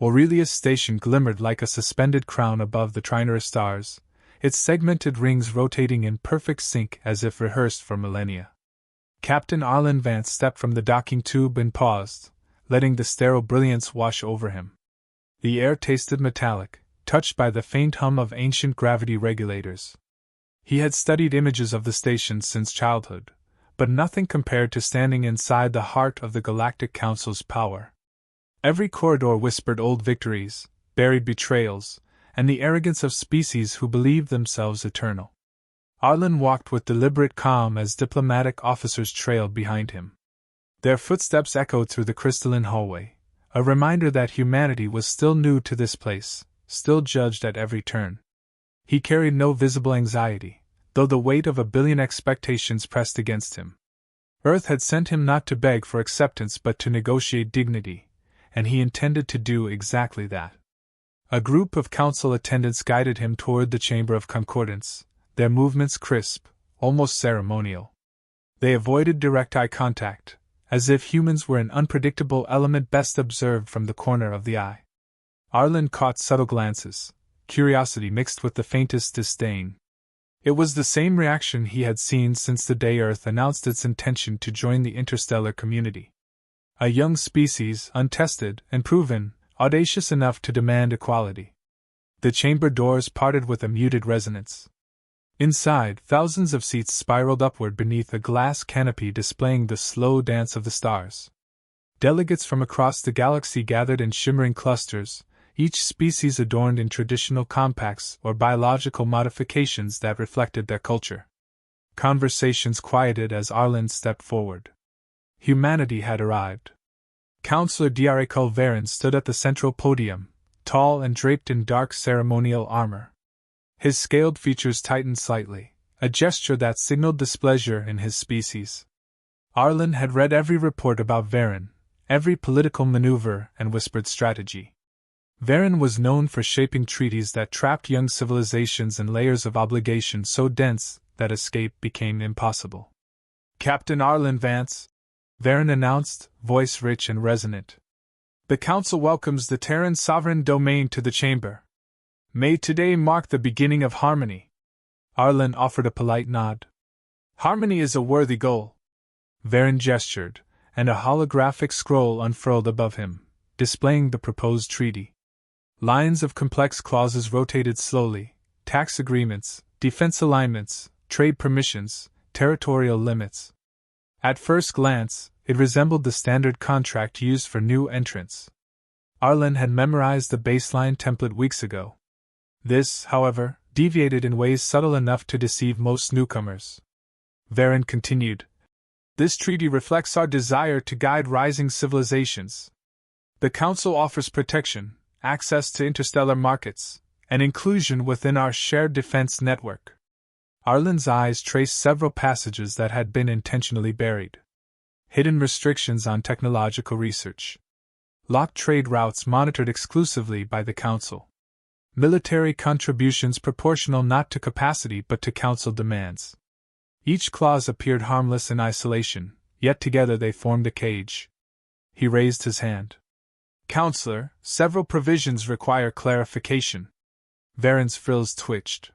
Aurelius Station glimmered like a suspended crown above the Trinary stars, its segmented rings rotating in perfect sync as if rehearsed for millennia. Captain Arlen Vance stepped from the docking tube and paused, letting the sterile brilliance wash over him. The air tasted metallic, touched by the faint hum of ancient gravity regulators. He had studied images of the station since childhood, but nothing compared to standing inside the heart of the Galactic Council's power. Every corridor whispered old victories, buried betrayals, and the arrogance of species who believed themselves eternal. Arlen walked with deliberate calm as diplomatic officers trailed behind him. Their footsteps echoed through the crystalline hallway, a reminder that humanity was still new to this place, still judged at every turn. He carried no visible anxiety, though the weight of 1 billion expectations pressed against him. Earth had sent him not to beg for acceptance but to negotiate dignity, and he intended to do exactly that. A group of council attendants guided him toward the Chamber of Concordance, their movements crisp, almost ceremonial. They avoided direct eye contact, as if humans were an unpredictable element best observed from the corner of the eye. Arlen caught subtle glances, curiosity mixed with the faintest disdain. It was the same reaction he had seen since the day Earth announced its intention to join the interstellar community. A young species, untested and proven, audacious enough to demand equality. The chamber doors parted with a muted resonance. Inside, thousands of seats spiraled upward beneath a glass canopy displaying the slow dance of the stars. Delegates from across the galaxy gathered in shimmering clusters, each species adorned in traditional compacts or biological modifications that reflected their culture. Conversations quieted as Arlen stepped forward. Humanity had arrived. Counselor Diaricul Varen stood at the central podium, tall and draped in dark ceremonial armor. His scaled features tightened slightly, a gesture that signaled displeasure in his species. Arlen had read every report about Varen, every political maneuver and whispered strategy. Varen was known for shaping treaties that trapped young civilizations in layers of obligation so dense that escape became impossible. Captain Arlen Vance, Varen announced, voice rich and resonant. The Council welcomes the Terran sovereign domain to the chamber. May today mark the beginning of harmony. Arlen offered a polite nod. Harmony is a worthy goal. Varen gestured, and a holographic scroll unfurled above him, displaying the proposed treaty. Lines of complex clauses rotated slowly: tax agreements, defense alignments, trade permissions, territorial limits. At first glance, it resembled the standard contract used for new entrants. Arlen had memorized the baseline template weeks ago. This, however, deviated in ways subtle enough to deceive most newcomers. Varen continued, "This treaty reflects our desire to guide rising civilizations. The Council offers protection, access to interstellar markets, and inclusion within our shared defense network." Arlen's eyes traced several passages that had been intentionally buried. Hidden restrictions on technological research. Locked trade routes monitored exclusively by the Council. Military contributions proportional not to capacity but to Council demands. Each clause appeared harmless in isolation, yet together they formed a cage. He raised his hand. "Counselor, several provisions require clarification." Varen's frills twitched.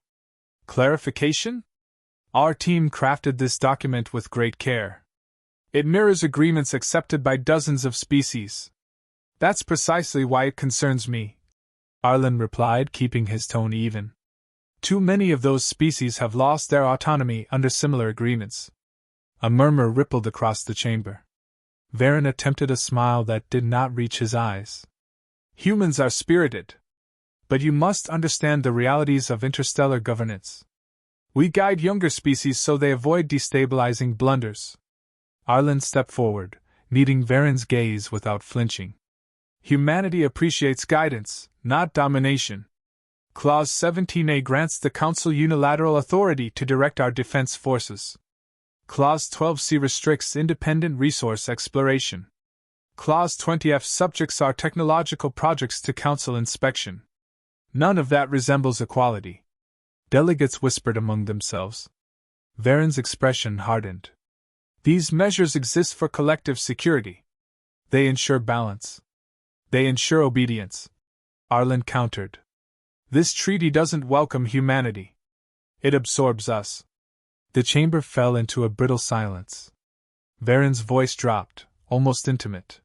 "Clarification? Our team crafted this document with great care. It mirrors agreements accepted by dozens of species. That's precisely why it concerns me," Arlen replied, keeping his tone even. "Too many of those species have lost their autonomy under similar agreements." A murmur rippled across the chamber. Varen attempted a smile that did not reach his eyes. "Humans are spirited. But you must understand the realities of interstellar governance. We guide younger species so they avoid destabilizing blunders." Arlen stepped forward, meeting Varen's gaze without flinching. "Humanity appreciates guidance, not domination. Clause 17A grants the Council unilateral authority to direct our defense forces. Clause 12C restricts independent resource exploration. Clause 20F subjects our technological projects to Council inspection. None of that resembles equality." Delegates whispered among themselves. Varen's expression hardened. "These measures exist for collective security. They ensure balance. They ensure obedience, Arlen countered. This treaty doesn't welcome humanity. It absorbs us. The chamber fell into a brittle silence. Varen's voice dropped, almost intimate.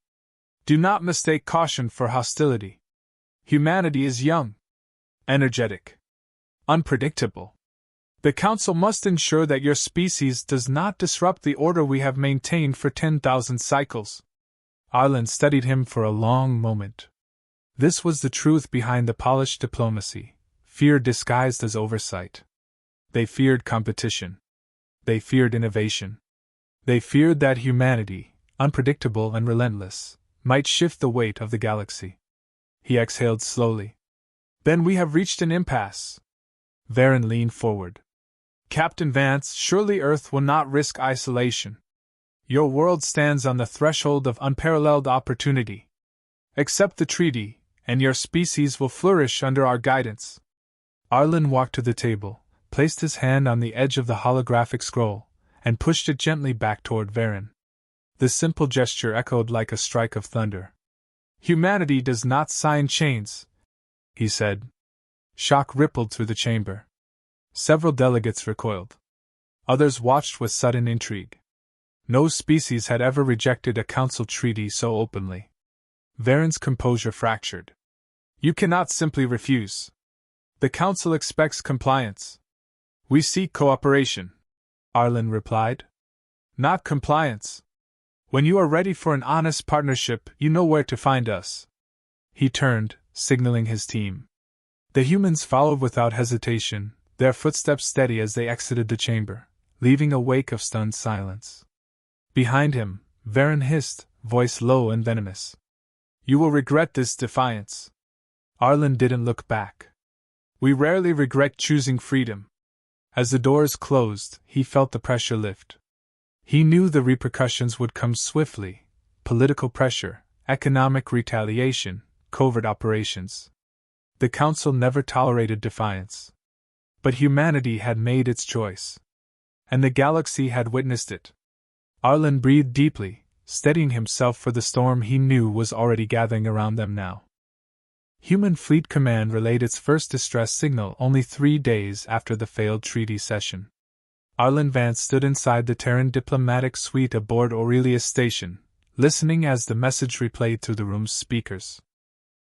Do not mistake caution for hostility. Humanity is young, energetic, unpredictable. The Council must ensure that your species does not disrupt the order we have maintained for 10,000 cycles. Arlen studied him for a long moment. This was the truth behind the polished diplomacy, fear disguised as oversight. They feared competition. They feared innovation. They feared that humanity, unpredictable and relentless, might shift the weight of the galaxy. He exhaled slowly. Then we have reached an impasse. Varen leaned forward. Captain Vance, surely Earth will not risk isolation. Your world stands on the threshold of unparalleled opportunity. Accept the treaty, and your species will flourish under our guidance. Arlen walked to the table, placed his hand on the edge of the holographic scroll, and pushed it gently back toward Varen. The simple gesture echoed like a strike of thunder. Humanity does not sign chains, he said. Shock rippled through the chamber. Several delegates recoiled. Others watched with sudden intrigue. No species had ever rejected a council treaty so openly. Varen's composure fractured. You cannot simply refuse. The council expects compliance. We seek cooperation, Arlen replied. Not compliance. When you are ready for an honest partnership, you know where to find us. He turned, signaling his team. The humans followed without hesitation, their footsteps steady as they exited the chamber, leaving a wake of stunned silence. Behind him, Varen hissed, voice low and venomous. You will regret this defiance. Arlen didn't look back. We rarely regret choosing freedom. As the doors closed, he felt the pressure lift. He knew the repercussions would come swiftly: political pressure, economic retaliation, covert operations. The Council never tolerated defiance. But humanity had made its choice. And the galaxy had witnessed it. Arlen breathed deeply, steadying himself for the storm he knew was already gathering around them now. Human Fleet Command relayed its first distress signal only 3 days after the failed treaty session. Arlen Vance stood inside the Terran diplomatic suite aboard Aurelius Station, listening as the message replayed through the room's speakers.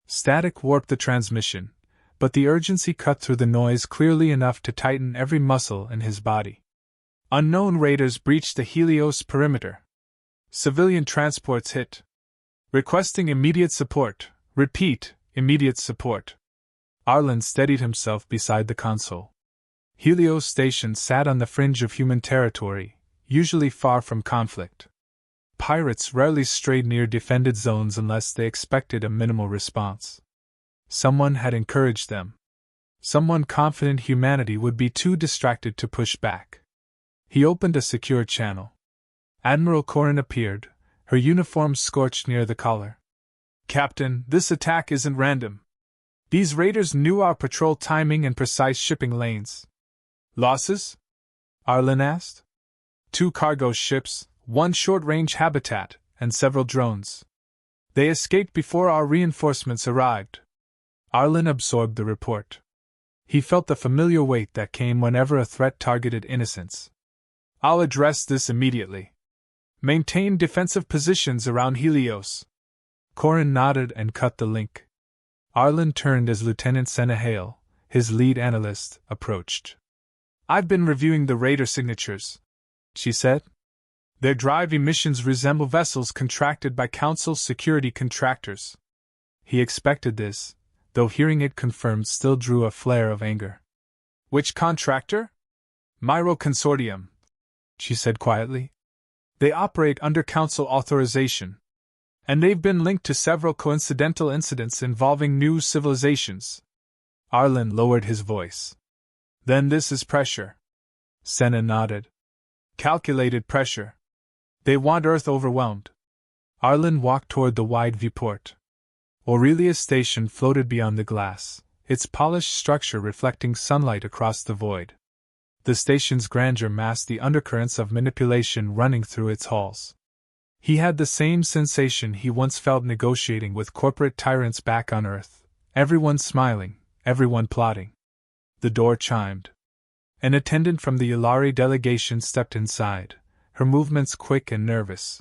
Static warped the transmission, but the urgency cut through the noise clearly enough to tighten every muscle in his body. Unknown raiders breached the Helios perimeter. Civilian transports hit. Requesting immediate support. Repeat, immediate support. Arlen steadied himself beside the console. Helios Station sat on the fringe of human territory, usually far from conflict. Pirates rarely strayed near defended zones unless they expected a minimal response. Someone had encouraged them. Someone confident humanity would be too distracted to push back. He opened a secure channel. Admiral Corrin appeared, her uniform scorched near the collar. Captain, this attack isn't random. These raiders knew our patrol timing and precise shipping lanes. Losses? Arlen asked. 2 cargo ships, 1 short-range habitat, and several drones. They escaped before our reinforcements arrived. Arlen absorbed the report. He felt the familiar weight that came whenever a threat targeted innocents. I'll address this immediately. Maintain defensive positions around Helios. Corrin nodded and cut the link. Arlen turned as Lieutenant Senahale, his lead analyst, approached. I've been reviewing the raider signatures, she said. Their drive emissions resemble vessels contracted by Council security contractors. He expected this, though hearing it confirmed still drew a flare of anger. Which contractor? Myro Consortium, she said quietly. They operate under Council authorization. And they've been linked to several coincidental incidents involving new civilizations. Arlen lowered his voice. Then this is pressure. Senna nodded. Calculated pressure. They want Earth overwhelmed. Arlen walked toward the wide viewport. Aurelius Station floated beyond the glass, its polished structure reflecting sunlight across the void. The station's grandeur masked the undercurrents of manipulation running through its halls. He had the same sensation he once felt negotiating with corporate tyrants back on Earth, Everyone smiling, everyone plotting. The door chimed. An attendant from the Yulari delegation stepped inside, her movements quick and nervous.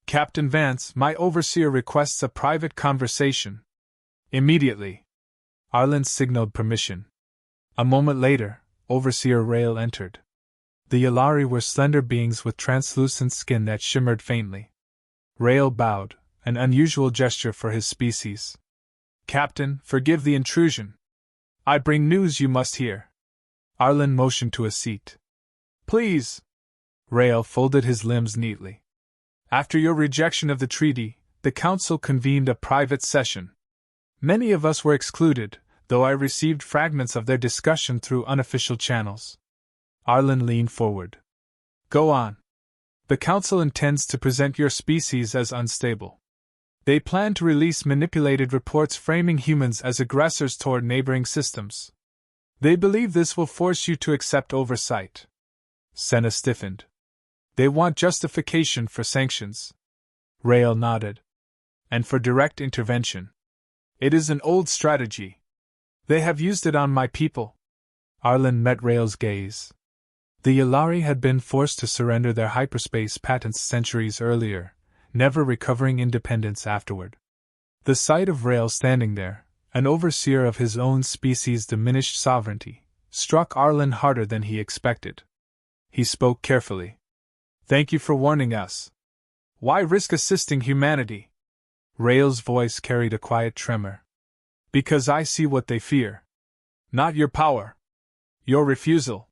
Captain Vance, my overseer requests a private conversation. Immediately. Arlen signaled permission. A moment later, Overseer Rael entered. The Yulari were slender beings with translucent skin that shimmered faintly. Rael bowed, an unusual gesture for his species. Captain, forgive the intrusion. I bring news you must hear. Arlen motioned to a seat. Please. Rael folded his limbs neatly. After your rejection of the treaty, the Council convened a private session. Many of us were excluded, though I received fragments of their discussion through unofficial channels. Arlen leaned forward. Go on. The Council intends to present your species as unstable. They plan to release manipulated reports framing humans as aggressors toward neighboring systems. They believe this will force you to accept oversight. Senna stiffened. They want justification for sanctions. Rael nodded. And for direct intervention. It is an old strategy. They have used it on my people. Arlen met Rael's gaze. The Yulari had been forced to surrender their hyperspace patents centuries earlier, never recovering independence afterward. The sight of Rael standing there, an overseer of his own species' diminished sovereignty, struck Arlen harder than he expected. He spoke carefully. Thank you for warning us. Why risk assisting humanity? Rael's voice carried a quiet tremor. Because I see what they fear. Not your power. Your refusal.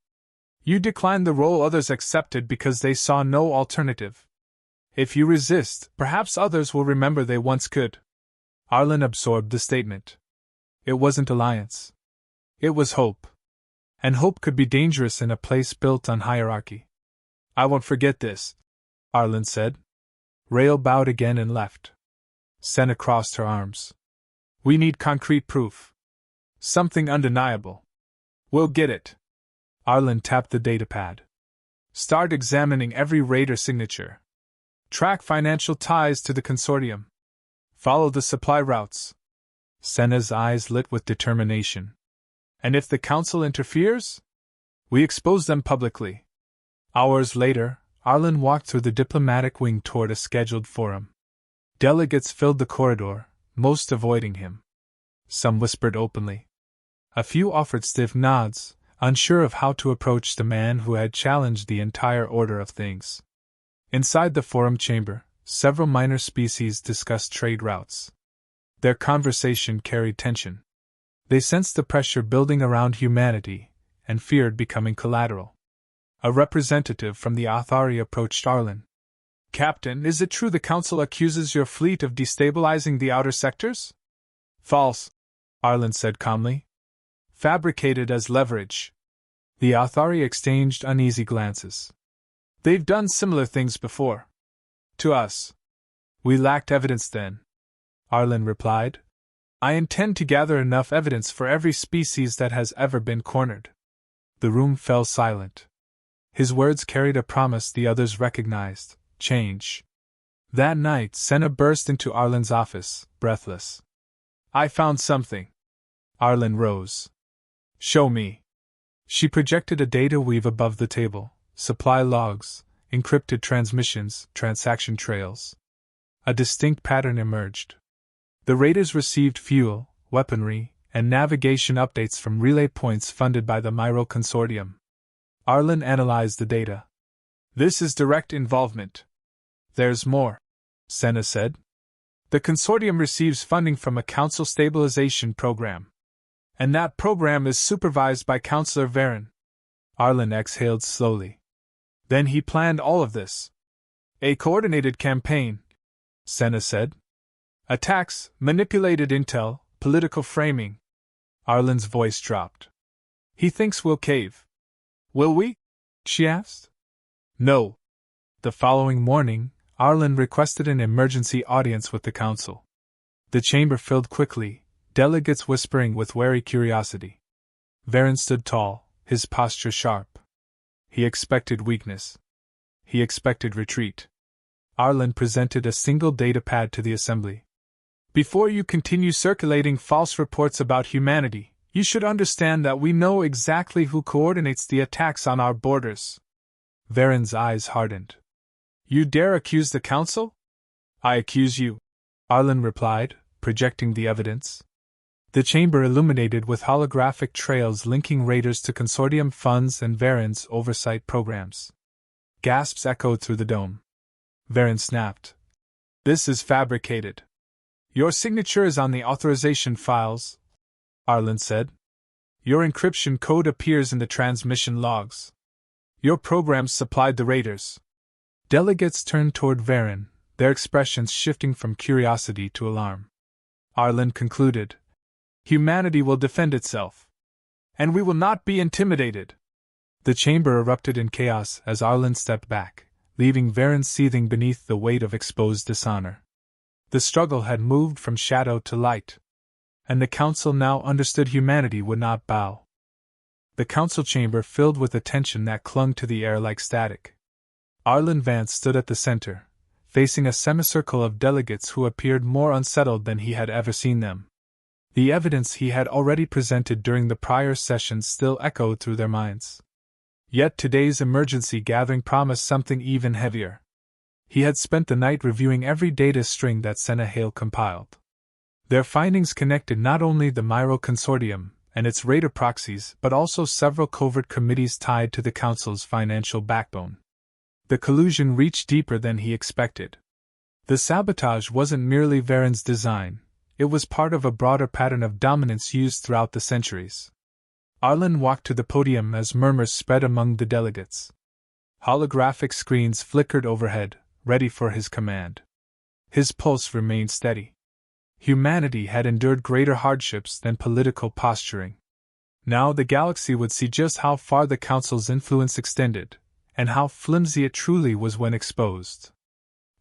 You declined the role others accepted because they saw no alternative. If you resist, perhaps others will remember they once could. Arlen absorbed the statement. It wasn't alliance. It was hope. And hope could be dangerous in a place built on hierarchy. I won't forget this, Arlen said. Rael bowed again and left. Senna crossed her arms. We need concrete proof. Something undeniable. We'll get it. Arlen tapped the datapad. Start examining every raider signature. Track financial ties to the consortium. Follow the supply routes. Senna's eyes lit with determination. And if the Council interferes? We expose them publicly. Hours later, Arlen walked through the diplomatic wing toward a scheduled forum. Delegates filled the corridor, most avoiding him. Some whispered openly. A few offered stiff nods, unsure of how to approach the man who had challenged the entire order of things. Inside the forum chamber, several minor species discussed trade routes. Their conversation carried tension. They sensed the pressure building around humanity, and feared becoming collateral. A representative from the Athari approached Arlen. Captain, is it true the Council accuses your fleet of destabilizing the outer sectors? False, Arlen said calmly. Fabricated as leverage. The Athari exchanged uneasy glances. They've done similar things before. To us. We lacked evidence then, Arlen replied. I intend to gather enough evidence for every species that has ever been cornered. The room fell silent. His words carried a promise the others recognized: change. That night, Senna burst into Arlen's office, breathless. I found something. Arlen rose. Show me. She projected a data weave above the table: supply logs, encrypted transmissions, transaction trails. A distinct pattern emerged. The raiders received fuel, weaponry, and navigation updates from relay points funded by the Myro Consortium. Arlen analyzed the data. This is direct involvement. There's more, Senna said. The consortium receives funding from a council stabilization program. And that program is supervised by Councillor Varen. Arlen exhaled slowly. Then he planned all of this. A coordinated campaign, Senna said. Attacks, manipulated intel, political framing. Arlen's voice dropped. He thinks we'll cave. Will we? She asked. No. The following morning, Arlen requested an emergency audience with the council. The chamber filled quickly, delegates whispering with wary curiosity. Varen stood tall, his posture sharp. He expected weakness. He expected retreat. Arlen presented a single datapad to the assembly. Before you continue circulating false reports about humanity, you should understand that we know exactly who coordinates the attacks on our borders. Varen's eyes hardened. You dare accuse the Council? I accuse you, Arlen replied, projecting the evidence. The chamber illuminated with holographic trails linking raiders to consortium funds and Varen's oversight programs. Gasps echoed through the dome. Varen snapped. This is fabricated. Your signature is on the authorization files, Arlen said. Your encryption code appears in the transmission logs. Your programs supplied the raiders. Delegates turned toward Varen, their expressions shifting from curiosity to alarm. Arlen concluded. Humanity will defend itself. And we will not be intimidated. The chamber erupted in chaos as Arlen stepped back, leaving Varen seething beneath the weight of exposed dishonor. The struggle had moved from shadow to light, and the Council now understood humanity would not bow. The Council chamber filled with a tension that clung to the air like static. Arlen Vance stood at the center, facing a semicircle of delegates who appeared more unsettled than he had ever seen them. The evidence he had already presented during the prior sessions still echoed through their minds. Yet today's emergency gathering promised something even heavier. He had spent the night reviewing every data string that Senna Hale compiled. Their findings connected not only the Myro Consortium and its raider proxies but also several covert committees tied to the Council's financial backbone. The collusion reached deeper than he expected. The sabotage wasn't merely Varen's design, it was part of a broader pattern of dominance used throughout the centuries. Arlen walked to the podium as murmurs spread among the delegates. Holographic screens flickered overhead, ready for his command. His pulse remained steady. Humanity had endured greater hardships than political posturing. Now the galaxy would see just how far the Council's influence extended, and how flimsy it truly was when exposed.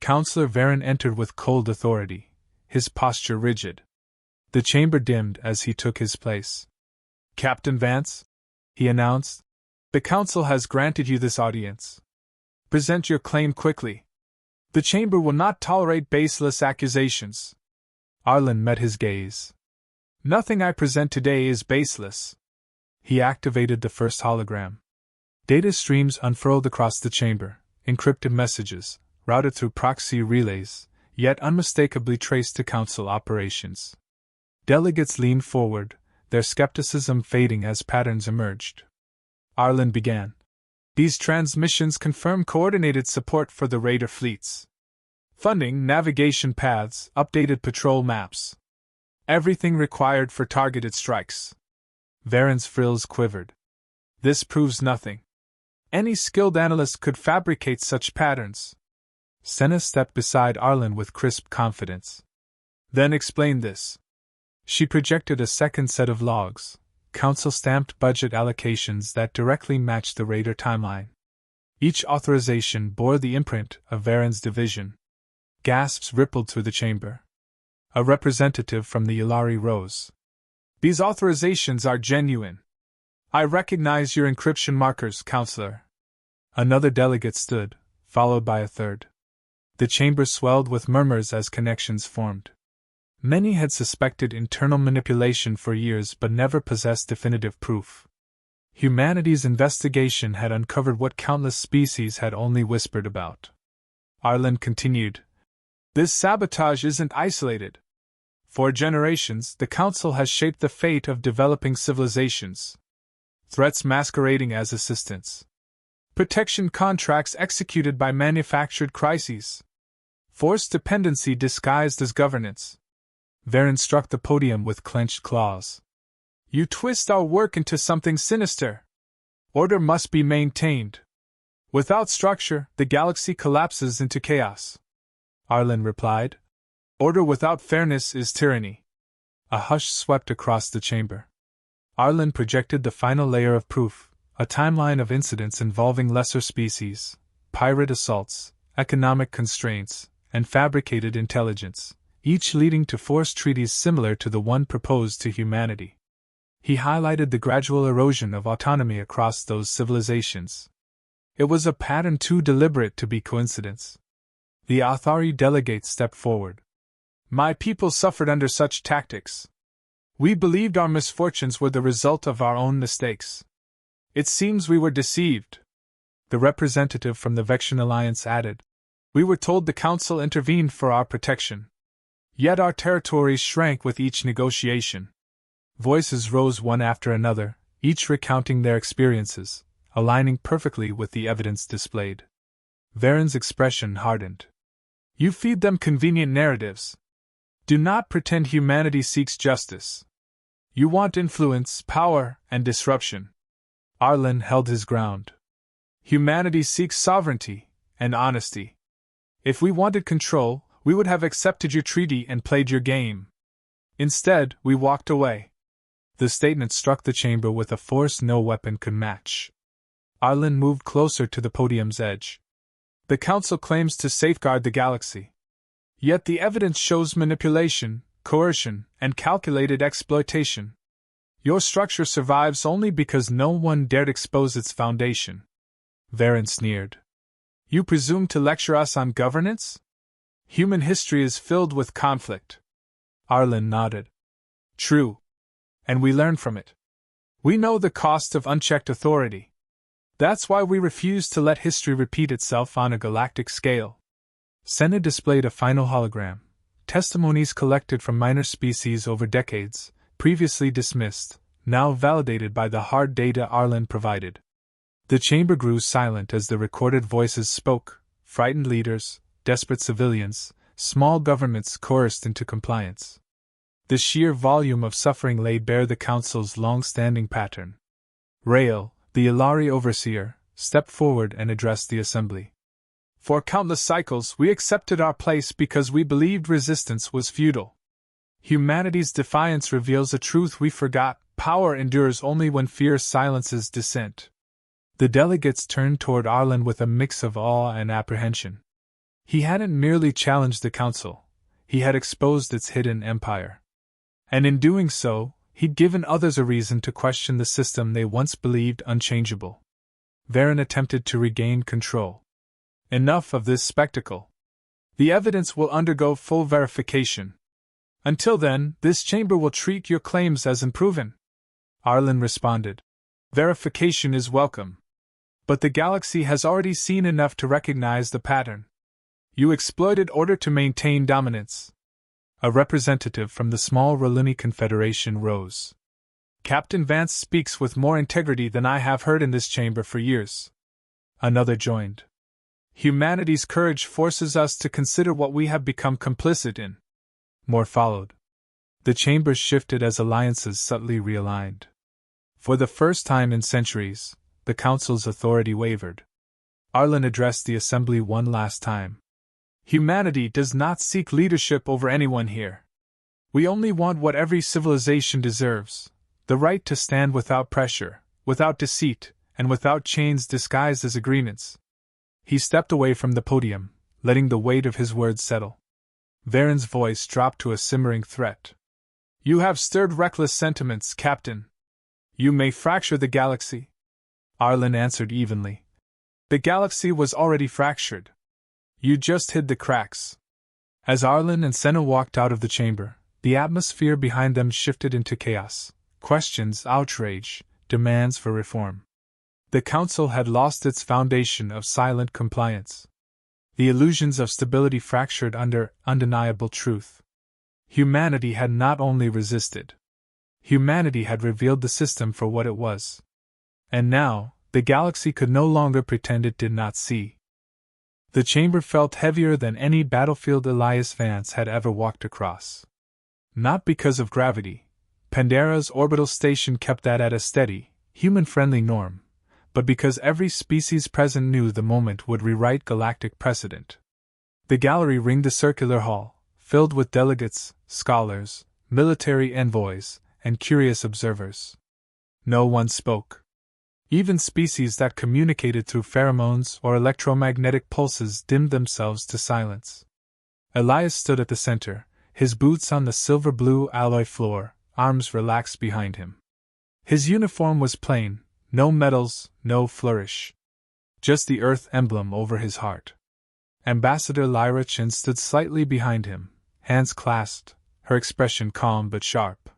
Counselor Varen entered with cold authority, his posture rigid. The chamber dimmed as he took his place. Captain Vance, he announced, the Council has granted you this audience. Present your claim quickly. The chamber will not tolerate baseless accusations. Arlen met his gaze. Nothing I present today is baseless. He activated the first hologram. Data streams unfurled across the chamber, encrypted messages, routed through proxy relays, yet unmistakably traced to Council operations. Delegates leaned forward, their skepticism fading as patterns emerged. Arlen began. These transmissions confirm coordinated support for the raider fleets. Funding, navigation paths, updated patrol maps. Everything required for targeted strikes. Varen's frills quivered. This proves nothing. Any skilled analyst could fabricate such patterns. Senna stepped beside Arlen with crisp confidence. Then explain this. She projected a second set of logs, Council-stamped budget allocations that directly matched the raider timeline. Each authorization bore the imprint of Varen's division. Gasps rippled through the chamber. A representative from the Yulari rose. These authorizations are genuine. I recognize your encryption markers, Counselor. Another delegate stood, followed by a third. The chamber swelled with murmurs as connections formed. Many had suspected internal manipulation for years but never possessed definitive proof. Humanity's investigation had uncovered what countless species had only whispered about. Arlen continued. This sabotage isn't isolated. For generations, the Council has shaped the fate of developing civilizations. Threats masquerading as assistance. Protection contracts executed by manufactured crises. Forced dependency disguised as governance. Varen struck the podium with clenched claws. You twist our work into something sinister. Order must be maintained. Without structure, the galaxy collapses into chaos. Arlen replied. Order without fairness is tyranny. A hush swept across the chamber. Arlen projected the final layer of proof, a timeline of incidents involving lesser species, pirate assaults, economic constraints, and fabricated intelligence, each leading to forced treaties similar to the one proposed to humanity. He highlighted the gradual erosion of autonomy across those civilizations. It was a pattern too deliberate to be coincidence. The Athari delegate stepped forward. My people suffered under such tactics. We believed our misfortunes were the result of our own mistakes. It seems we were deceived. The representative from the Vexian Alliance added. We were told the Council intervened for our protection. Yet our territories shrank with each negotiation. Voices rose one after another, each recounting their experiences, aligning perfectly with the evidence displayed. Varen's expression hardened. You feed them convenient narratives. Do not pretend humanity seeks justice. You want influence, power, and disruption. Arlen held his ground. Humanity seeks sovereignty and honesty. If we wanted control, we would have accepted your treaty and played your game. Instead, we walked away. The statement struck the chamber with a force no weapon could match. Arlen moved closer to the podium's edge. The Council claims to safeguard the galaxy. Yet the evidence shows manipulation, coercion, and calculated exploitation. Your structure survives only because no one dared expose its foundation. Varen sneered. You presume to lecture us on governance? Human history is filled with conflict. Arlen nodded. True. And we learn from it. We know the cost of unchecked authority. That's why we refuse to let history repeat itself on a galactic scale. Senna displayed a final hologram, testimonies collected from minor species over decades, previously dismissed, now validated by the hard data Arlen provided. The chamber grew silent as the recorded voices spoke, frightened leaders, desperate civilians, small governments coerced into compliance. The sheer volume of suffering laid bare the Council's long-standing pattern. Rael, the Ilari overseer, stepped forward and addressed the assembly. For countless cycles, we accepted our place because we believed resistance was futile. Humanity's defiance reveals a truth we forgot: power endures only when fear silences dissent. The delegates turned toward Arlen with a mix of awe and apprehension. He hadn't merely challenged the Council, he had exposed its hidden empire. And in doing so, he'd given others a reason to question the system they once believed unchangeable. Varen attempted to regain control. Enough of this spectacle. The evidence will undergo full verification. Until then, this chamber will treat your claims as unproven. Arlen responded. Verification is welcome. But the galaxy has already seen enough to recognize the pattern. You exploited order to maintain dominance. A representative from the small Raluni Confederation rose. Captain Vance speaks with more integrity than I have heard in this chamber for years. Another joined. Humanity's courage forces us to consider what we have become complicit in. More followed. The chambers shifted as alliances subtly realigned. For the first time in centuries, the Council's authority wavered. Arlen addressed the assembly one last time. Humanity does not seek leadership over anyone here. We only want what every civilization deserves: the right to stand without pressure, without deceit, and without chains disguised as agreements. He stepped away from the podium, letting the weight of his words settle. Varen's voice dropped to a simmering threat. You have stirred reckless sentiments, Captain. You may fracture the galaxy. Arlen answered evenly. The galaxy was already fractured. You just hid the cracks. As Arlen and Senna walked out of the chamber, the atmosphere behind them shifted into chaos. Questions, outrage, demands for reform. The Council had lost its foundation of silent compliance. The illusions of stability fractured under undeniable truth. Humanity had not only resisted. Humanity had revealed the system for what it was. And now, the galaxy could no longer pretend it did not see. The chamber felt heavier than any battlefield Elias Vance had ever walked across. Not because of gravity. Pandera's orbital station kept that at a steady, human-friendly norm, but because every species present knew the moment would rewrite galactic precedent. The gallery ringed the circular hall, filled with delegates, scholars, military envoys, and curious observers. No one spoke. Even species that communicated through pheromones or electromagnetic pulses dimmed themselves to silence. Elias stood at the center, his boots on the silver-blue alloy floor, arms relaxed behind him. His uniform was plain, no medals, no flourish. Just the Earth emblem over his heart. Ambassador Lyra Chin stood slightly behind him, hands clasped, her expression calm but sharp.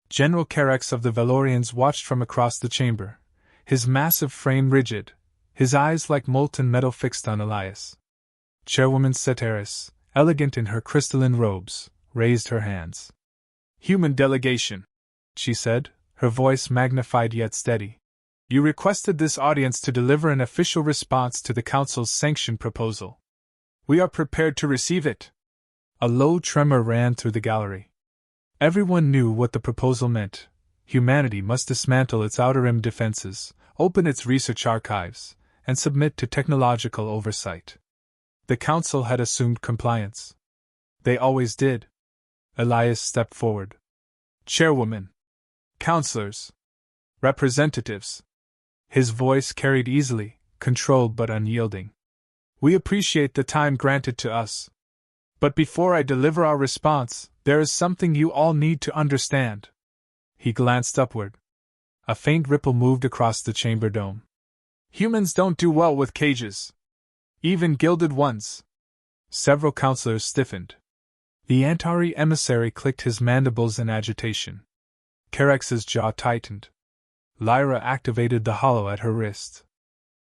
General Carex of the Valorians watched from across the chamber, his massive frame rigid, his eyes like molten metal fixed on Elias. Chairwoman Ceteris, elegant in her crystalline robes, raised her hands. "Human delegation," she said, her voice magnified yet steady. "You requested this audience to deliver an official response to the Council's sanctioned proposal. We are prepared to receive it." A low tremor ran through the gallery. Everyone knew what the proposal meant. Humanity must dismantle its outer rim defenses, open its research archives, and submit to technological oversight. The Council had assumed compliance. They always did. Elias stepped forward. "Chairwoman, councilors, representatives." His voice carried easily, controlled but unyielding. "We appreciate the time granted to us. But before I deliver our response, there is something you all need to understand." He glanced upward. A faint ripple moved across the chamber dome. "Humans don't do well with cages. Even gilded ones." Several councilors stiffened. The Antari emissary clicked his mandibles in agitation. Carex's jaw tightened. Lyra activated the hollow at her wrist.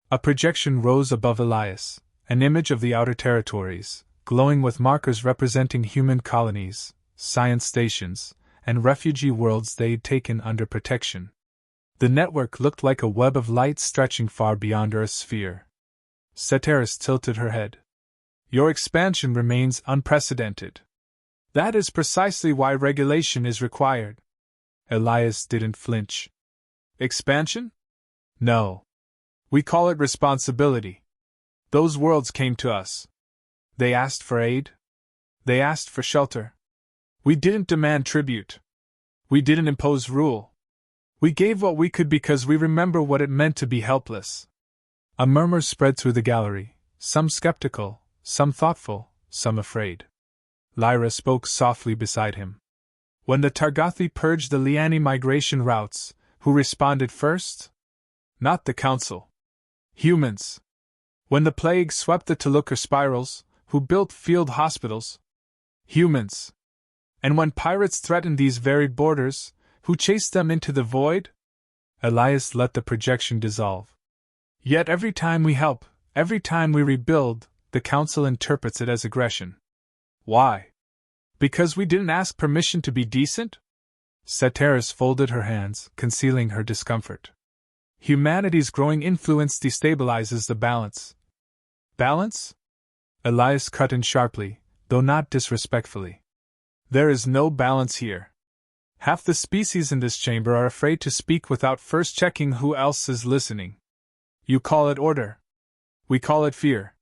A projection rose above Elias, an image of the outer territories, glowing with markers representing human colonies, science stations, and refugee worlds they'd taken under protection. The network looked like a web of light stretching far beyond Earth's sphere. Ceteris tilted her head. "Your expansion remains unprecedented. That is precisely why regulation is required." Elias didn't flinch. "Expansion? No. We call it responsibility. Those worlds came to us. They asked for aid. They asked for shelter. We didn't demand tribute. We didn't impose rule. We gave what we could because we remember what it meant to be helpless." A murmur spread through the gallery, some skeptical, some thoughtful, some afraid. Lyra spoke softly beside him. "When the Targathi purged the Liani migration routes, who responded first? Not the Council. Humans. When the plague swept the Telukar spirals, who built field hospitals? Humans. And when pirates threatened these varied borders, who chased them into the void?" Elias let the projection dissolve. "Yet every time we help, every time we rebuild, the Council interprets it as aggression. Why? Because we didn't ask permission to be decent?" Ceteris folded her hands, concealing her discomfort. "Humanity's growing influence destabilizes the balance." "Balance?" Elias cut in sharply, though not disrespectfully. "There is no balance here. Half the species in this chamber are afraid to speak without first checking who else is listening. You call it order. We call it fear.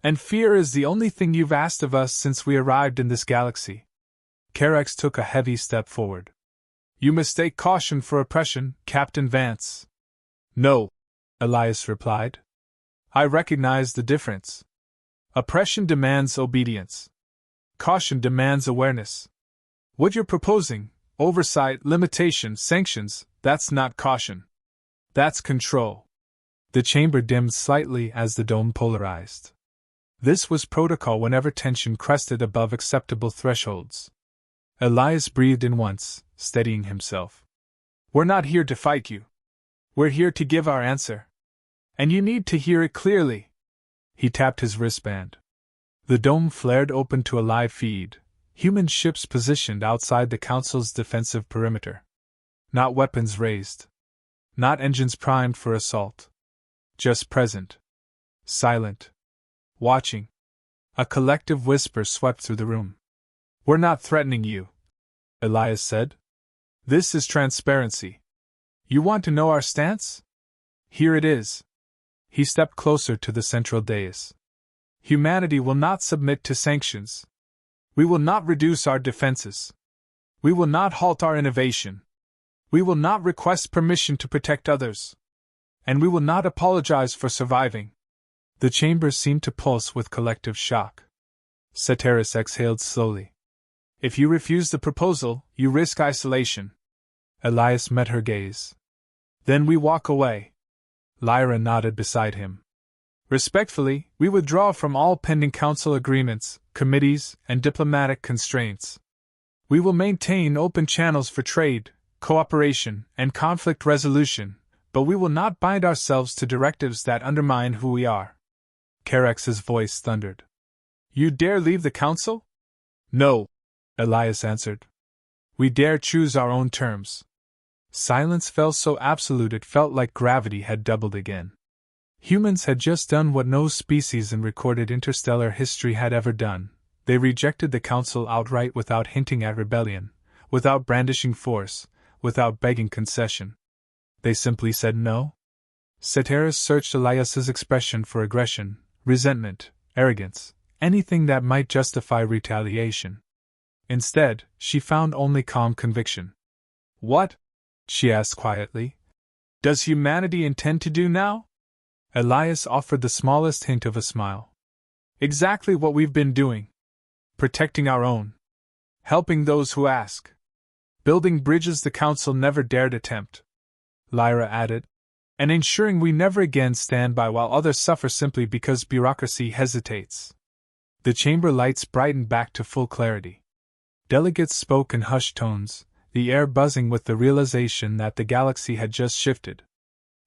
And fear is the only thing you've asked of us since we arrived in this galaxy." Carex took a heavy step forward. "You mistake caution for oppression, Captain Vance." "No," Elias replied. "I recognize the difference. Oppression demands obedience. Caution demands awareness. What you're proposing, oversight, limitation, sanctions, that's not caution. That's control." The chamber dimmed slightly as the dome polarized. This was protocol whenever tension crested above acceptable thresholds. Elias breathed in once, steadying himself. "We're not here to fight you. We're here to give our answer. And you need to hear it clearly." He tapped his wristband. The dome flared open to a live feed, human ships positioned outside the Council's defensive perimeter. Not weapons raised. Not engines primed for assault. Just present. Silent. Watching. A collective whisper swept through the room. "We're not threatening you," Elias said. "This is transparency. You want to know our stance? Here it is." He stepped closer to the central dais. "Humanity will not submit to sanctions. We will not reduce our defenses. We will not halt our innovation. We will not request permission to protect others. And we will not apologize for surviving." The chamber seemed to pulse with collective shock. Ceteris exhaled slowly. "If you refuse the proposal, you risk isolation." Elias met her gaze. "Then we walk away." Lyra nodded beside him. Respectfully, we withdraw from all pending council agreements, committees, and diplomatic constraints. We will maintain open channels for trade, cooperation, and conflict resolution, but we will not bind ourselves to directives that undermine who we are. Carex's voice thundered. You dare leave the council? No, Elias answered. We dare choose our own terms. Silence fell so absolute it felt like gravity had doubled again. Humans had just done what no species in recorded interstellar history had ever done. They rejected the council outright without hinting at rebellion, without brandishing force, without begging concession. They simply said no. Ceteris searched Elias's expression for aggression, resentment, arrogance, anything that might justify retaliation. Instead, she found only calm conviction. What? She asked quietly. Does humanity intend to do now? Elias offered the smallest hint of a smile. Exactly what we've been doing. Protecting our own. Helping those who ask. Building bridges the council never dared attempt. Lyra added. And ensuring we never again stand by while others suffer simply because bureaucracy hesitates. The chamber lights brightened back to full clarity. Delegates spoke in hushed tones, the air buzzing with the realization that the galaxy had just shifted.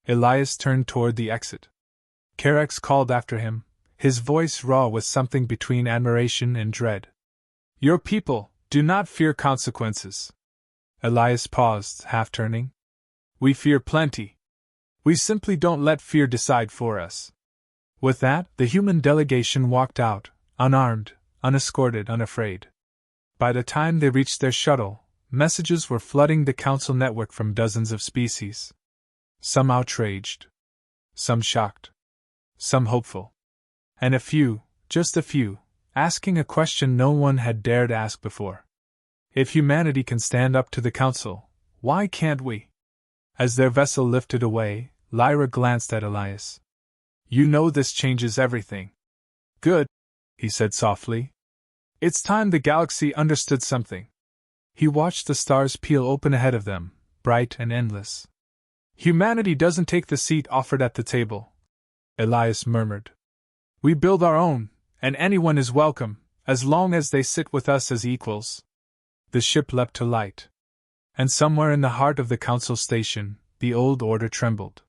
Elias turned toward the exit. Carex called after him, his voice raw with something between admiration and dread. Your people do not fear consequences. Elias paused, half turning. We fear plenty. We simply don't let fear decide for us. With that, the human delegation walked out, unarmed, unescorted, unafraid. By the time they reached their shuttle, messages were flooding the council network from dozens of species. Some outraged. Some shocked. Some hopeful. And a few, just a few, asking a question no one had dared ask before. If humanity can stand up to the council, why can't we? As their vessel lifted away, Lyra glanced at Elias. You know this changes everything. Good, he said softly. It's time the galaxy understood something. He watched the stars peel open ahead of them, bright and endless. Humanity doesn't take the seat offered at the table, Elias murmured. We build our own, and anyone is welcome, as long as they sit with us as equals. The ship leapt to light. And somewhere in the heart of the council station, the old order trembled.